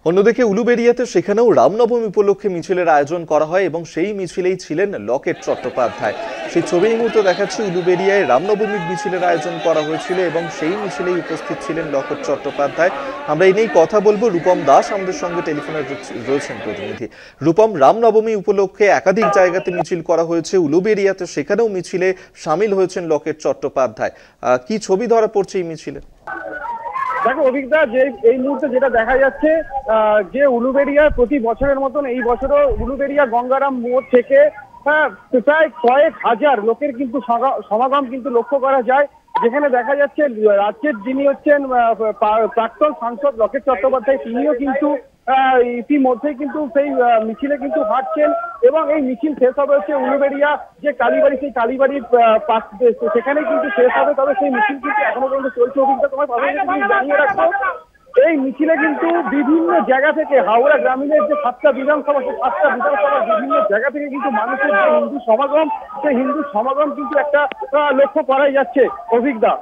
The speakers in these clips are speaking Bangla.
অন্যদিকে উলুবেড়িয়াতে সেখানেও রামনবমী উপলক্ষে মিছিলের আয়োজন করা হয় এবং সেই মিছিলেই ছিলেন লকেট চট্টোপাধ্যায়। সেই ছবি এই মুহূর্তে দেখাচ্ছি, উলুবেড়িয়ায় রামনবমীর মিছিলের আয়োজন করা হয়েছিল এবং সেই মিছিলেই উপস্থিত ছিলেন লকেট চট্টোপাধ্যায়। আমরা এই নিয়েই কথা বলবো। রূপম দাস আমাদের সঙ্গে টেলিফোনে রয়েছেন প্রতিনিধি। রূপম, রামনবমী উপলক্ষে একাধিক জায়গাতে মিছিল করা হয়েছে, উলুবেড়িয়াতে সেখানেও মিছিলে সামিল হয়েছেন লকেট চট্টোপাধ্যায়। কি ছবি ধরা পড়ছে এই মিছিলে? দেখো অভিজ্ঞতা, যে এই মুহূর্তে যেটা দেখা যাচ্ছে যে উলুবেড়িয়া প্রতি বছরের মতন এই বছরও উলুবেড়িয়া গঙ্গারাম মোড় থেকে প্রায় কয়েক হাজার লোকের কিন্তু সমাগম কিন্তু লক্ষ্য করা যায়, যেখানে দেখা যাচ্ছে রাজ্যের যিনি হচ্ছেন প্রাক্তন সাংসদ লকেট চট্টোপাধ্যায় তিনিও কিন্তু ইতিমধ্যেই কিন্তু সেই মিছিলে কিন্তু হাঁটছেন এবং এই মিছিল শেষ হবে হচ্ছে উলুবেড়িয়া যে কালীবাড়ি, সেই কালীবাড়ির সেখানে কিন্তু শেষ হবে। তবে সেই মিছিল কিন্তু এখনো পর্যন্ত চলছে। অভিজ্ঞতা, তোমার জানিয়ে রাখবো এই মিছিলে কিন্তু বিভিন্ন জায়গা থেকে হাওড়া গ্রামীণের যে 7টা বিধানসভা, সেই 7টা বিধানসভার বিভিন্ন জায়গা থেকে কিন্তু মানুষের যে হিন্দু সমাগম, সেই হিন্দু সমাগম কিন্তু একটা লক্ষ্য করাই যাচ্ছে। অভিজ্ঞতা,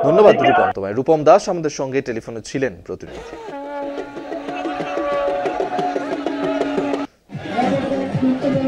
ধন্যবাদ রূপম তোমায়। রূপম দাস আমাদের সঙ্গে টেলিফোনে ছিলেন প্রতিনিধি। Thank you.